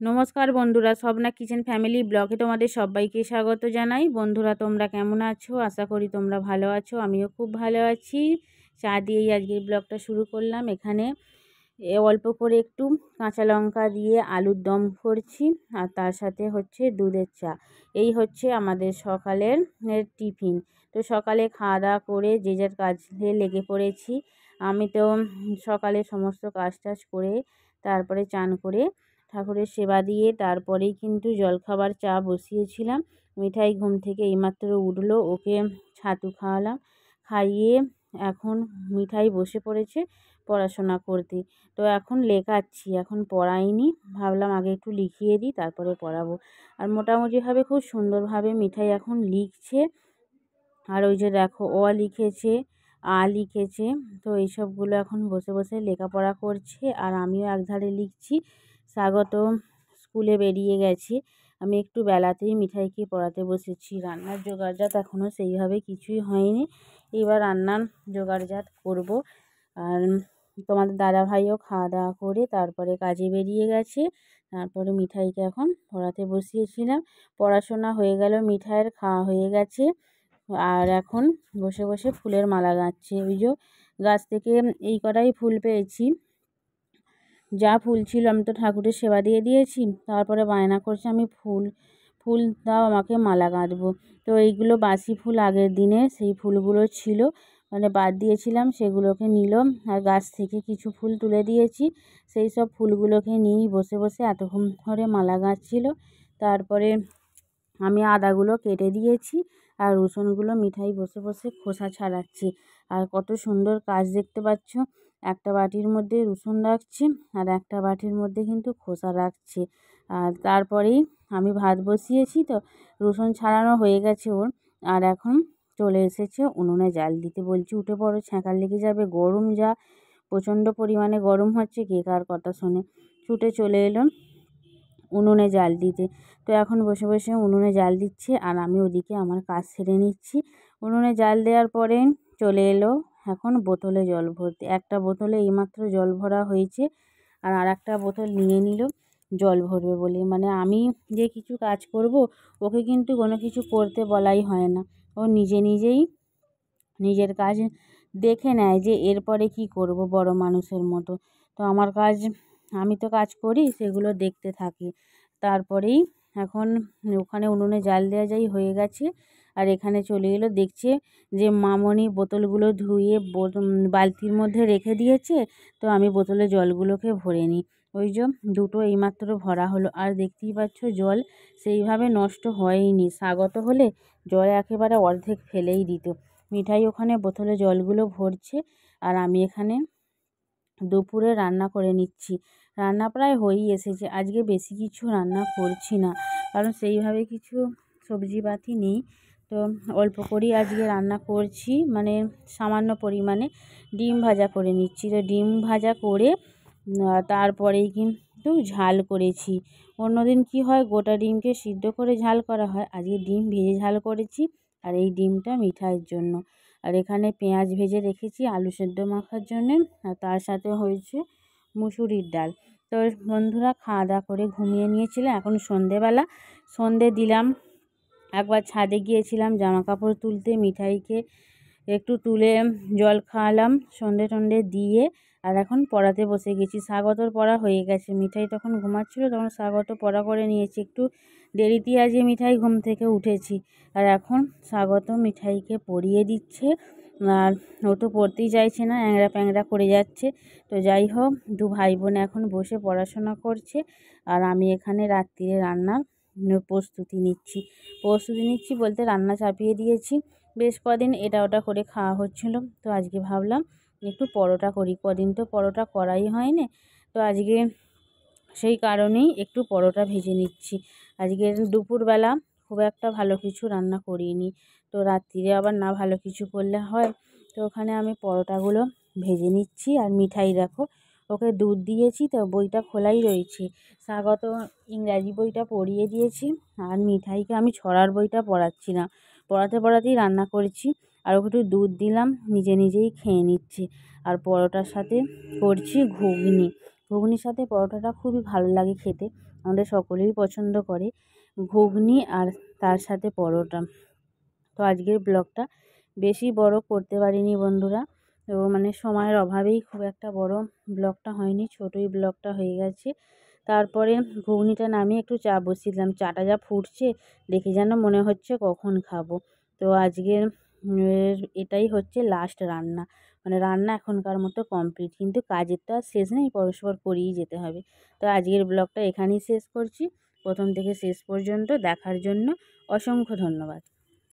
নমস্কার বন্ধুরা, Swapna kitchen family ব্লগে তোমাদের সবাইকে স্বাগত জানাই। বন্ধুরা, তোমরা কেমন আছো? আশা করি তোমরা ভালো আছো। আমিও খুব ভালো আছি। চা দিয়েই আজকের ব্লগটা শুরু করলাম। এখানে অল্প করে একটু কাঁচা লঙ্কা দিয়ে আলুর দম করছি, আর তার সাথে হচ্ছে দুধের চা। এই হচ্ছে আমাদের সকালের টিফিন। তো সকালে খাওয়া দাওয়া করে যে যার কাজে লেগে পড়েছি। আমি তো সকালে সমস্ত কাজ টাজ করে তারপরে চান করে ঠাকুরের সেবা দিয়ে তারপরেই কিন্তু জলখাবার চা বসিয়েছিলাম। মিঠাই ঘুম থেকে এইমাত্র উঠলো, ওকে ছাতু খাওয়ালাম, খাইয়ে এখন মিঠাই বসে পড়েছে পড়াশোনা করতে। তো এখন লেখাচ্ছি, এখন পড়াইনি, ভাবলাম আগে একটু লিখিয়ে দিই তারপরে পড়াবো। আর মোটামুটিভাবে খুব সুন্দরভাবে মিঠাই এখন লিখছে। আর ওই যে দেখো, অ লিখেছে, আ লিখেছে। তো এইসবগুলো এখন বসে বসে লেখাপড়া করছে, আর আমিও একধারে লিখছি। স্বাগত স্কুলে বেরিয়ে গেছে। আমি একটু বেলাতেই মিঠাইকে পড়াতে বসেছি। রান্নার জোগাড়জাত এখনও সেইভাবে কিছুই হয়নি। এবার রান্নার জোগাড়জাত করব। আর তোমাদের দাদাভাইও খাওয়া দাওয়া করে তারপরে কাজে বেরিয়ে গেছে। তারপরে মিঠাইকে এখন পড়াতে বসিয়েছিলাম। পড়াশোনা হয়ে গেল, মিঠাইয়ের খাওয়া হয়ে গেছে। আর এখন বসে বসে ফুলের মালা গাঁথছে। ওই যে গাছ থেকে এই কটাই ফুল পেয়েছি, যা ফুল ছিল আমি তো ঠাকুরের সেবা দিয়ে দিয়েছি। তারপরে বায়না করছে আমি ফুল ফুল দাও, আমাকে মালা গাঁথবো। তো এইগুলো বাসি ফুল, আগের দিনে সেই ফুলগুলো ছিল, মানে বাদ দিয়েছিলাম, সেগুলোকে নিল। আর গাছ থেকে কিছু ফুল তুলে দিয়েছি, সেই সব ফুলগুলোকে নিয়েই বসে বসে এতক্ষণ ধরে মালা গাঁথছিল। তারপরে আমি আদাগুলো কেটে দিয়েছি, আর রসুনগুলো মিঠাই বসে বসে খোসা ছাড়াচ্ছি। আর কত সুন্দর কাজ দেখতে পাচ্ছ, একটা বাটির মধ্যে রসুন রাখছি আর একটা বাটির মধ্যে কিন্তু খোসা রাখছি। আর তারপরেই আমি ভাত বসিয়েছি, তো রসুন ছাড়ানো হয়ে গেছে ওর। আর এখন চলে এসেছে উনুনে জাল দিতে। বলছি উঠে পড়ো, ছ্যাঁকার লেগে যাবে, গরম যা প্রচণ্ড পরিমাণে গরম হচ্ছে, কে কার কথা শোনে। ছুটে চলে এলো উনুনে জাল দিতে। তো এখন বসে বসে উনুনে জাল দিচ্ছে, আর আমি ওদিকে আমার কাজ সেরে নিচ্ছি। উনুনে জাল দেওয়ার পরে চলে এলো এখন বোতলে জল ভরতে। একটা বোতলে এইমাত্র জল ভরা হয়েছে, আর আরেকটা বোতল নিয়ে নিল জল ভরবে বলে। মানে আমি যে কিছু কাজ করব, ওকে কিন্তু কোনো কিছু করতে বলাই হয় না। ও নিজে নিজেই নিজের কাজ দেখে নেয় যে এরপরে কি করব, বড় মানুষের মতো। তো আমার কাজ, আমি তো কাজ করি, সেগুলো দেখতে থাকি। তারপরেই এখন ওখানে উনুনে জাল দেওয়া যাই হয়ে গেছে, আর এখানে চলে এলো, দেখছে যে মামনি বোতলগুলো ধুয়ে বালতির মধ্যে রেখে দিয়েছে। তো আমি বোতলে জলগুলোকে ভরে নিই। ওই যে দুটো এইমাত্র ভরা হলো। আর দেখতেই পাচ্ছ জল সেইভাবে নষ্ট হয়নি। স্বাগত হলে জল একেবারে অর্ধেক ফেলেই দিত। মিঠাই ওখানে বোতলে জলগুলো ভরছে, আর আমি এখানে দুপুরে রান্না করে নিচ্ছি। রান্না প্রায় হয়েই এসেছে। আজকে বেশি কিছু রান্না করছি না, কারণ সেইভাবে কিছু সবজিপাতি নেই। তো অল্প করেই আজকে রান্না করছি, মানে সামান্য পরিমাণে ডিম ভাজা করে নিচ্ছি। তো ডিম ভাজা করে তারপরেই কিন্তু ঝাল করেছি। অন্যদিন কি হয়, গোটা ডিমকে সিদ্ধ করে ঝাল করা হয়, আজকে ডিম ভেজে ঝাল করেছি। আর এই ডিমটা মিঠাইয়ের জন্য। আর এখানে পেঁয়াজ ভেজে রেখেছি আলু সেদ্ধ মাখার জন্যে, আর তার সাথে হয়েছে মুসুরির ডাল। তো বন্ধুরা, খাওয়া দাওয়া করে ঘুমিয়ে নিয়েছিলাম। এখন সন্ধেবেলা, সন্ধে দিলাম। একবার ছাদে গিয়েছিলাম জামা কাপড় তুলতে, মিঠাইকে একটু তুলে জল খাওয়ালাম সন্ধে টন্ধে দিয়ে। আর এখন পড়াতে বসে গেছি। স্বাগতর পড়া হয়ে গেছে। মিঠাই তখন ঘুমাচ্ছিল, তখন স্বাগত পড়া করে নিয়েছি। একটু দেরিতে আজকে মিঠাই ঘুম থেকে উঠেছি। আর এখন স্বাগত মিঠাইকে পড়িয়ে দিচ্ছে। আর ও তো পড়তেই চাইছে না, অ্যাংরা প্যাংরা করে যাচ্ছে। তো যাই হোক, দু ভাই বোন এখন বসে পড়াশোনা করছে, আর আমি এখানে রাত্রিরে রান্নার প্রস্তুতি নিচ্ছি বলতে রান্না চাপিয়ে দিয়েছি। বেশ কদিন এটা ওটা করে খাওয়া হচ্ছিল, তো আজকে ভাবলাম একটু পরোটা করি। কদিন তো পরোটা করাই হয়নি, তো আজকে সেই কারণেই একটু পরোটা ভেজে নিচ্ছি। আজকের দুপুরবেলা খুব একটা ভালো কিছু রান্না করিনি, তো রাত্রিরে আবার না ভালো কিছু করলে হয়। তো ওখানে আমি পরোটাগুলো ভেজে নিচ্ছি। আর মিঠাই দেখো, ওকে দুধ দিয়েছি, তো বইটা খোলাই রয়েছে। স্বাগত ইংরাজি বইটা পড়িয়ে দিয়েছি, আর মিঠাইকে আমি ছড়ার বইটা পড়াচ্ছি না, পড়াতে পড়াতেই রান্না করছি। আর ওকে একটু দুধ দিলাম, নিজে নিজেই খেয়ে নিচ্ছে। আর পরোটার সাথে করছি ঘুগনি। ঘুগনির সাথে পরোটাটা খুবই ভালো লাগে খেতে, আমাদের সকলেই পছন্দ করে ঘুগনি আর তার সাথে পরোটা। তো আজকের ব্লগটা বেশি বড় করতে পারিনি বন্ধুরা, তো মানে সময়ের অভাবেই খুব একটা বড় ব্লগটা হয়নি, ছোটোই ব্লগটা হয়ে গেছে। তারপরে ঘুগনিটা নামিয়ে একটু চা বসিয়ে দিলাম, চাটা যা ফুটছে দেখে যেন মনে হচ্ছে কখন খাবো। তো আজকের এটাই হচ্ছে লাস্ট রান্না, মানে রান্না এখনকার মতো কমপ্লিট, কিন্তু কাজের তো আর শেষ নেই, পরস্পর করেই যেতে হবে। তো আজকের ব্লগটা এখানেই শেষ করছি। প্রথম থেকে শেষ পর্যন্ত দেখার জন্য অসংখ্য ধন্যবাদ।